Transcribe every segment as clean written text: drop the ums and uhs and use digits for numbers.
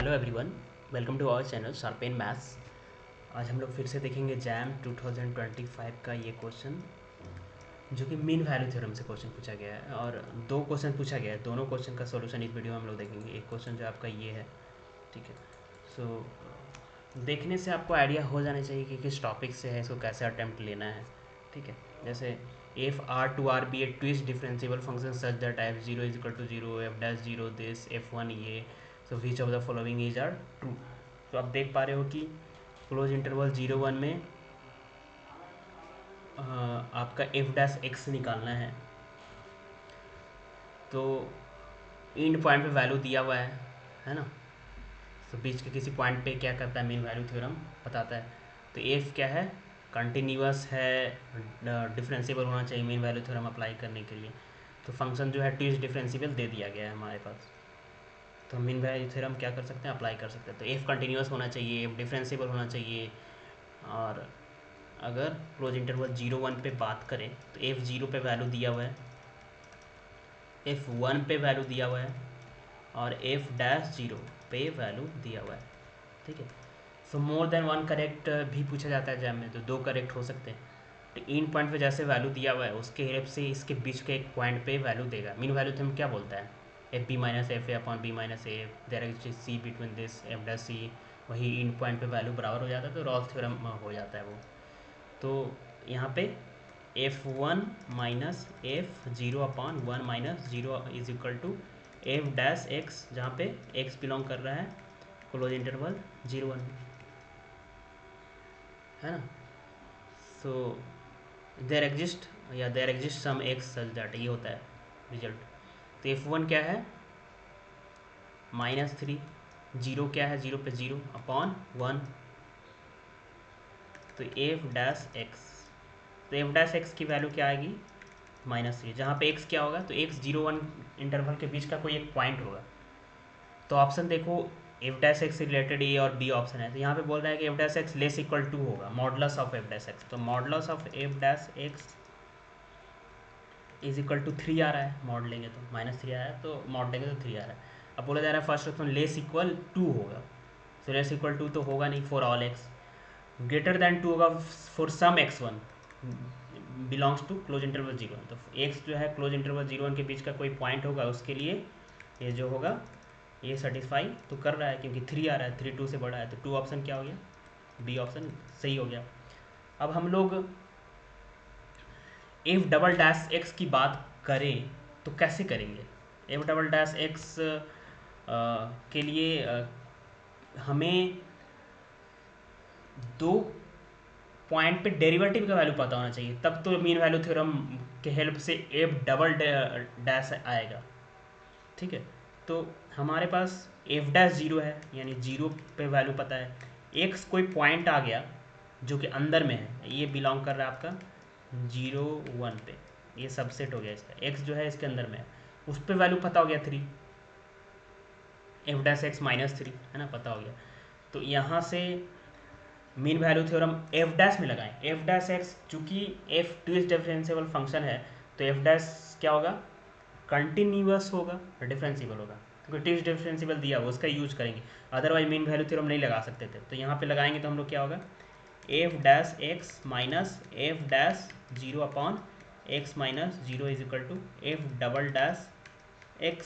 Hello everyone, welcome to our channel sharpen maths. आज हम लोग फिर से देखेंगे जैम 2025 का ये क्वेश्चन, जो कि मीन वैल्यू थ्योरम से क्वेश्चन पूछा गया है। और दो क्वेश्चन पूछा गया है, दोनों क्वेश्चन का सॉल्यूशन इस वीडियो में हम लोग देखेंगे। एक क्वेश्चन जो आपका ये है, ठीक है। सो देखने से आपको आइडिया हो जाना चाहिए कि किस टॉपिक से है, इसको कैसे अटैम्प्ट लेना है, ठीक है। जैसे if R2R be a twist differentiable function such that f0 is equal to 0, f'0 this, f1 ये, so which of the following is are true। तो आप देख पा रहे हो कि क्लोज इंटरवल 0 1 में आपका f' निकालना है। तो इन पॉइंट पे वैल्यू दिया हुआ है ना। तो बीच के किसी पॉइंट पे क्या करता है, मीन वैल्यू थ्योरम बताता है। तो एफ क्या है, कंटिन्यूअस है, डिफरेंशिएबल होना चाहिए मीन वैल्यू थ्योरम अप्लाई करने के लिए। तो फंक्शन जो है ट्विस्ट डिफरेंशिएबल दे दिया गया है हमारे पास, तो मीन वैल्यू थ्योरम क्या कर सकते हैं, अप्लाई कर सकते हैं। तो एफ कंटिन्यूअस होना चाहिए, एफ डिफरेंशिएबल होना चाहिए। और अगर क्लोज इंटरवल 0 1 पे बात करें तो एफ 0 पे वैल्यू दिया हुआ है, एफ 1 पे वैल्यू दिया हुआ है, और f'0 पे वैल्यू दिया हुआ है, ठीक है। सो मोर देन वन करेक्ट भी पूछा जाता है जैम में, तो दो करेक्ट हो सकते हैं। तो इन पॉइंट पे जैसे वैल्यू दिया हुआ है उसके हेल्प से इसके बीच के एक पॉइंट पे वैल्यू देगा। मीन वैल्यू थ्योरम क्या बोलता है, F B minus F A upon B minus A, there is C between this F dash C. वही इन पॉइंट पे वैल्यू बराबर हो जाता है, तो रॉल्स थ्योरम हो जाता है वो। तो यहाँ पे f1 माइनस f0 अपॉन 1 माइनस 0 इज इक्वल टू f'(x), जहाँ पे x बिलोंग कर रहा है क्लोज इंटरवल 0 1 में, है ना। So there exist some x such that, ये होता है रिजल्ट। तो f1 क्या है, -3, 0 क्या है, 0 पे 0 अपॉन 1, तो f'(x), तो f'(x) की वैल्यू क्या आएगी, -3। जहाँ पे x क्या होगा, तो x 0 1 इंटरवल के बीच का कोई एक पॉइंट होगा। तो ऑप्शन देखो, f'(x) से रिलेटेड ए और बी ऑप्शन है। तो यहाँ पे बोल रहा है कि f'(x) लेस इक्वल टू होगा मॉडुलस ऑफ f'(x), तो modulus of f'(x) is equal to 3 आ रहा है। मॉड लेंगे तो -3 आया है, तो मॉड लेंगे तो 3 आ रहा है। अब बोला जा रहा है first option less equal to होगा, तो लेस इक्वल टू तो होगा नहीं for all x, greater than 2 होगा for some x1 belongs to close interval 0 1। तो x जो है क्लोज इंटरवल 0 1 के बीच का कोई पॉइंट होगा, उसके लिए ये जो होगा ये सेटिस्फाई तो कर रहा है, क्योंकि 3 आ रहा है, 3 2 से बड़ा है, तो 2 ऑप्शन क्या हो गया, बी ऑप्शन सही हो गया। अब हम लोग f'(x) की बात करें तो कैसे करेंगे। f'(x) के लिए हमें दो पॉइंट पे डेरिवेटिव का वैल्यू पता होना चाहिए, तब तो मीन वैल्यू थ्योरम के हेल्प से f'' आएगा, ठीक है। तो हमारे पास f'0 है, यानी 0 पे वैल्यू पता है। x कोई पॉइंट आ गया जो कि अंदर में है, ये बिलोंग कर रहा है आपका 0 1 पे, ये सबसेट हो गया इसका, x जो है इसके अंदर में है, उस पर वैल्यू पता हो गया 3, f'(x) -3 है ना, पता हो गया। तो यहाँ से मीन वैल्यू थ्योरम f' में लगाएं। f'(x) चूंकि f ट्विस्ट डिफरेंशिएबल फंक्शन है, तो f' क्या होगा, कंटिन्यूअस होगा, डिफरेंशिएबल होगा, क्योंकि ट्विस्ट डिफरेंशिएबल दिया हुआ उसका यूज करेंगे। अदरवाइज मीन वैल्यू थ्योरम नहीं लगा सकते थे, तो यहाँ पे लगाएंगे तो हम लोग क्या होगा, f'(x) minus f'(0 upon x minus 0 is equal to f'(x),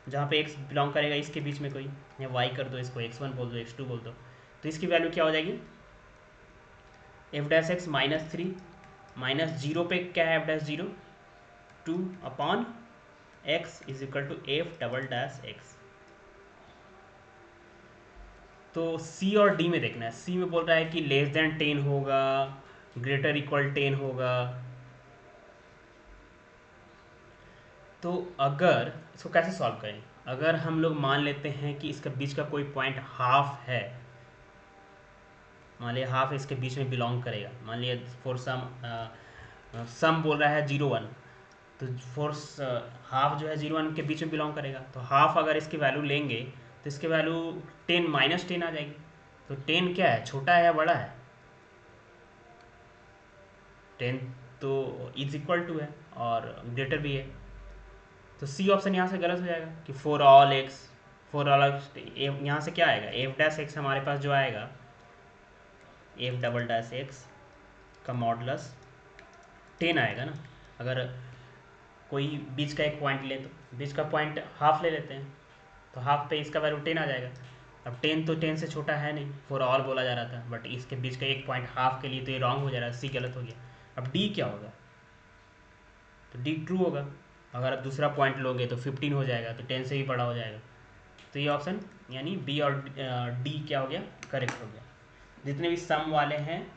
जहाँ पे x बिलोंग करेगा इसके बीच में कोई, या y कर दो, इसको x1 बोल दो, x2 बोल दो, तो इसकी वैल्यू क्या हो जाएगी, f'(x) -3 माइनस 0 पे क्या है f'(0), 2 upon x is equal to f'(x). तो सी और डी में देखना है। सी में बोल रहा है कि लेस देन 10 होगा, ग्रेटर इक्वल 10 होगा। तो अगर इसको कैसे सॉल्व करें, अगर हम लोग मान लेते हैं कि इसके बीच का कोई पॉइंट हाफ है, मान लिया हाफ इसके बीच में बिलोंग करेगा, मान लिया फॉर सम बोल रहा है 0 1, तो फॉर हाफ जो है 0 1 के बीच में बिलोंग करेगा, तो हाफ अगर इसकी वैल्यू लेंगे तो इसकी वैल्यू 10 -10 आ जाएगी। तो 10 क्या है, छोटा है या बड़ा है, 10 तो इज इक्वल टू है और ग्रेटर भी है, तो सी ऑप्शन यहाँ से गलत हो जाएगा कि for all x, for all यहाँ से क्या आएगा, एफ डैश एक्स हमारे पास जो आएगा, एफ डबल डैश एक्स का मॉडुलस 10 आएगा ना। अगर कोई बीच का एक पॉइंट ले तो बीच का पॉइंट हाफ ले लेते हैं, तो हाफ पे इसका वैल्यू 10 आ जाएगा। अब 10 तो 10 से छोटा है नहीं, फॉर ऑल बोला जा रहा था, बट इसके बीच का एक पॉइंट हाफ के लिए तो ये रॉन्ग हो जा रहा है, सी गलत हो गया। अब डी क्या होगा, तो डी ट्रू होगा। अगर आप दूसरा पॉइंट लोगे तो 15 हो जाएगा, तो 10 से भी बड़ा हो जाएगा। तो ये ऑप्शन यानी बी और डी क्या हो गया, करेक्ट हो गया। जितने भी सम वाले हैं,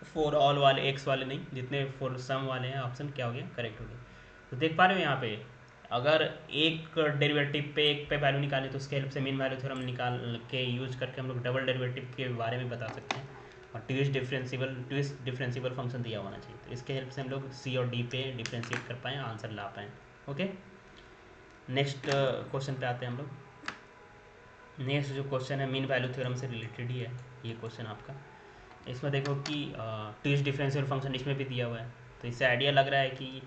फॉर ऑल वाले, एक्स वाले नहीं, जितने फॉर सम वाले हैं, ऑप्शन क्या हो गया, करेक्ट हो गया। तो देख पा रहे हो यहाँ पे, अगर एक डेरिवेटिव पे एक पे वैल्यू निकाले तो उसके हेल्प से मीन वैल्यू थ्योरम निकाल के यूज करके हम लोग डबल डेरिवेटिव के बारे में बता सकते हैं। और ट्विस्ट डिफरेंशिएबल फंक्शन दिया होना चाहिए, तो इसके हेल्प से हम लोग सी और डी पे डिफ्रेंशिएट कर पाएँ, आंसर ला पाएँ। ओके, नेक्स्ट क्वेश्चन पे आते हैं हम लोग। नेक्स्ट जो क्वेश्चन है मीन वैल्यू थ्योरम से रिलेटेड ही है ये क्वेश्चन आपका। इसमें देखो कि ट्विस्ट डिफरेंशियल फंक्शन इसमें भी दिया हुआ है, तो इससे आइडिया लग रहा है कि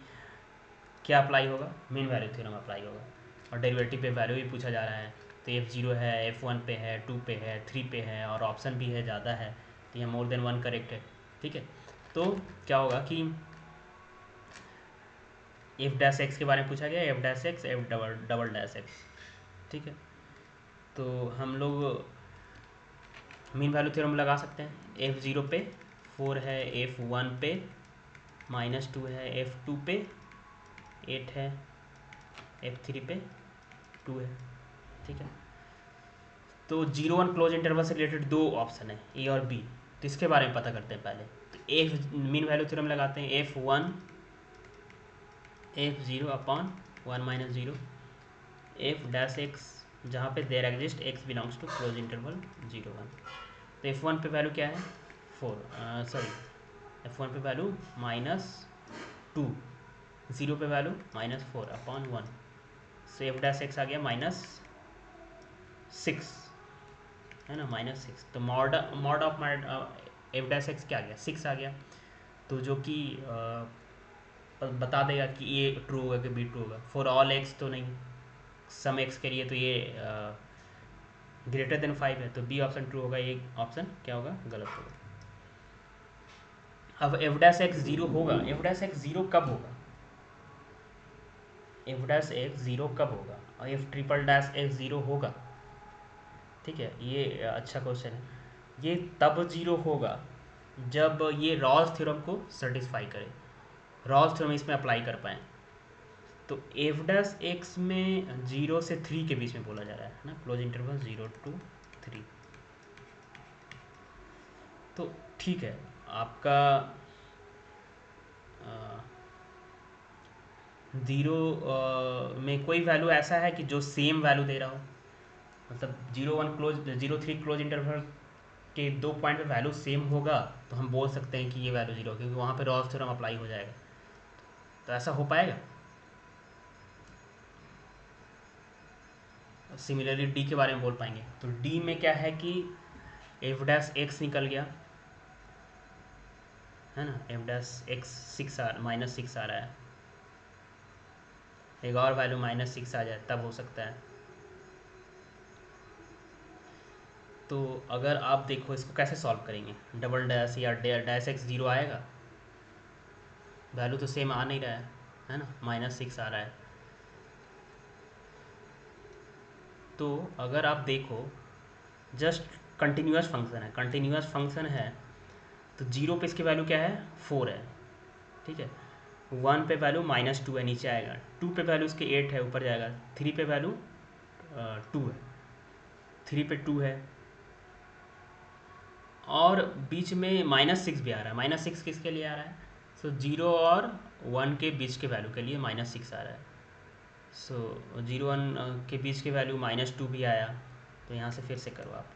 क्या अप्लाई होगा, मीन वैल्यू थ्योरम अप्लाई होगा। और डेरिवेटिव पे वैल्यू भी पूछा जा रहा है, तो f0 है, f1 पे है, 2 पे है, 3 पे है, और ऑप्शन भी है ज़्यादा है, तो यहाँ मोर देन 1 करेक्ट है। ठीक है, तो क्या होगा कि एफ डैश एक्स के बारे में पूछा गया, f dash x, F double dash x. ठीक है, तो हम लोग मीन वैल्यू थ्योरम लगा सकते हैं। f0 पे 4 है, f1 पे -2 है, f2 पे 8 है, f3 पे 2 है। ठीक है, तो 0-1 क्लोज इंटरवल से रिलेटेड दो ऑप्शन है, ए और बी, तो इसके बारे में पता करते हैं पहले। तो एफ मीन वैल्यू थ्योरम लगाते हैं, f1 f0 upon 1 - 0 F dash x, जहाँ पे there exist x belongs to close interval 0-1। तो f1 पे वैल्यू क्या है, 4, सॉरी, f1 पे वैल्यू -2, 0 पे वैल्यू -4 अपॉन 1, सो एफ डैश एक्स आ गया -6, है ना, -6। तो mod of F dash x क्या आ गया, 6 आ गया। तो जो कि बता देगा कि ये ट्रू होगा कि बी ट्रू होगा। फॉर ऑल एक्स तो नहीं, सम एक्स के लिए तो ये ग्रेटर देन 5 है, तो बी ऑप्शन ट्रू होगा, ये ऑप्शन क्या होगा, गलत होगा। अब एफ डैश एक्स 0 होगा, एफ डैश एक्स 0 कब होगा, एफ डैश एक्स 0 कब होगा, और एफ ट्रिपल डैश एक्स 0 होगा। ठीक है, ये अच्छा क्वेश्चन है। ये तब 0 होगा जब ये रॉल्स थ्योरम को सेटिस्फाई करे, रॉल्स थ्योरम इसमें अप्लाई कर पाएँ। तो एफ डैश एक्स में 0 से 3 के बीच में बोला जा रहा है ना, क्लोज इंटरवल 0 to 3। तो ठीक है, आपका 0 में कोई वैल्यू ऐसा है कि जो सेम वैल्यू दे रहा हो, मतलब 0-1 क्लोज, 0-3 क्लोज इंटरवल के दो पॉइंट पे वैल्यू सेम होगा, तो हम बोल सकते हैं कि ये वैल्यू 0, क्योंकि वहाँ पे रॉल्स थ्योरम अप्लाई हो जाएगा। तो ऐसा हो पाएगा। सिमिलरली डी के बारे में बोल पाएंगे, तो डी में क्या है कि एफ डैश एक्स निकल गया, है ना, एफ डैश एक्स -6 आ रहा है, एक और वैल्यू -6 आ जाए तब हो सकता है। तो अगर आप देखो इसको कैसे सॉल्व करेंगे, डबल डैश या डैश एक्स 0 आएगा, वैल्यू तो सेम आ नहीं रहा है ना, -6 आ रहा है। तो अगर आप देखो, जस्ट कंटिन्यूस फंक्शन है, कंटिन्यूस फंक्शन है, तो 0 पे इसकी वैल्यू क्या है, 4 है। ठीक है, 1 पे वैल्यू -2 है, नीचे आएगा, 2 पे वैल्यू इसके 8 है, ऊपर जाएगा, 3 पे वैल्यू 2 है, 3 पे 2 है, और बीच में -6 भी आ रहा है। -6 किसके लिए आ रहा है, सो 0 और 1 के बीच के वैल्यू के लिए -6 आ रहा है। सो 0-1 के बीच के वैल्यू -2 भी आया, तो यहाँ से फिर से करो आप,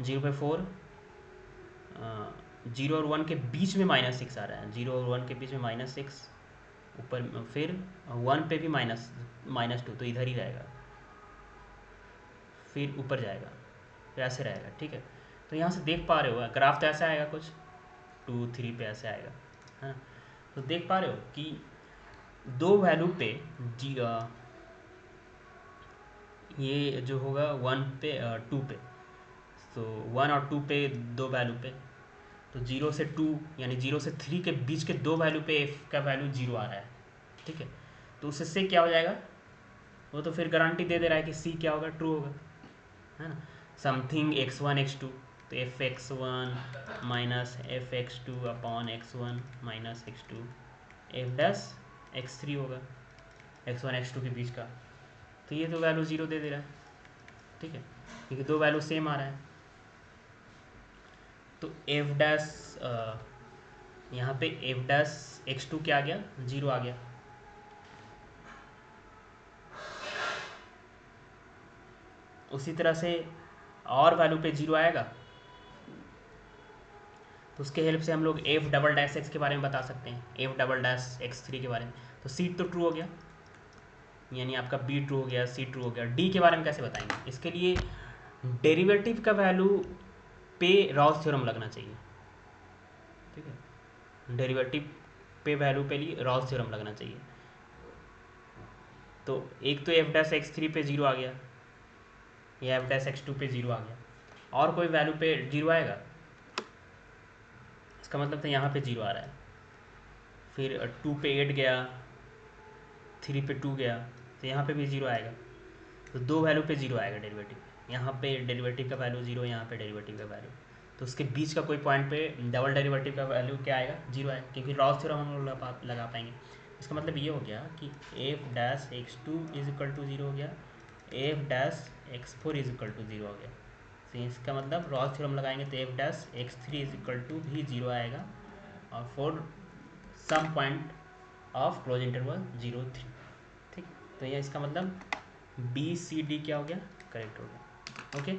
0 पे 4, 0 और 1 के बीच में -6 आ रहा है, 0 और 1 के बीच में -6, ऊपर फिर 1 पे भी -2, तो इधर ही रहेगा, फिर ऊपर जाएगा, तो ऐसे रहेगा। ठीक है, तो यहाँ से देख पा रहे हो ग्राफ तो ऐसा आएगा कुछ, 2-3 पे ऐसे आएगा, है ना। तो देख पा रहे हो कि दो वैल्यू पे ये जो होगा 1 पे 2 पे, तो 1 और 2 पे दो वैल्यू पे, तो 0 से 2 यानी 0 से 3 के बीच के दो वैल्यू पे एफ का वैल्यू 0 आ रहा है, ठीक है। तो उससे क्या हो जाएगा, वो तो फिर गारंटी दे दे रहा है कि सी क्या होगा, ट्रू होगा, है ना। समथिंग x1 x2, तो f x one minus f x two upon x one minus x two, f dash x three होगा x1 x2 के बीच का। तो ये तो वैल्यू 0 दे दे रहा है, ठीक है, क्योंकि दो वैल्यू सेम आ रहा है। तो एफ डैश यहाँ पे एफ डैश x2 क्या आ गया, 0 आ गया। उसी तरह से और वैल्यू पे 0 आएगा, तो उसके हेल्प से हम लोग एफ डबल डैश एक्स के बारे में बता सकते हैं, F double dash x three के बारे में। तो सी तो ट्रू हो गया, यानी आपका बी ट्रू हो गया, सी ट्रू हो गया। डी के बारे में कैसे बताएंगे, इसके लिए डेरिवेटिव का वैल्यू पे रॉस थ्योरम लगना चाहिए, ठीक है, डेरिवेटिव पे वैल्यू पे लिए रॉस थ्योरम लगना चाहिए। तो एक तो एफ डैश एक्स थ्री पे 0 आ गया, या एफ डैश एक्स टू पे 0 आ गया, और कोई वैल्यू पे 0 आएगा, इसका मतलब तो यहाँ पे 0 आ रहा है। फिर 2 पे 8 गया, 3 पे 2 गया, तो यहाँ पे भी 0 आएगा। तो दो वैल्यू पे 0 आएगा डेरिवेटिव, यहाँ पे डेरिवेटिव का वैल्यू 0, यहाँ पे डेरिवेटिव का वैल्यू, तो उसके बीच का कोई पॉइंट पे डबल डेरिवेटिव का वैल्यू क्या आएगा, 0 आएगा, क्योंकि रॉस थ्योरम हम लोग लगा पाएंगे। इसका मतलब ये हो गया कि f dash x two is equal to 0 हो गया, f dash x four is equal to 0 हो गया। तो इसका मतलब रॉस थ्योरम लगाएंगे तो f dash x three is equal to भी 0 आएगा, और for some point of close interval 0 3, ठीक। तो ये इसका मतलब बी सी डी क्या हो गया, करेक्ट हो गया, ओके।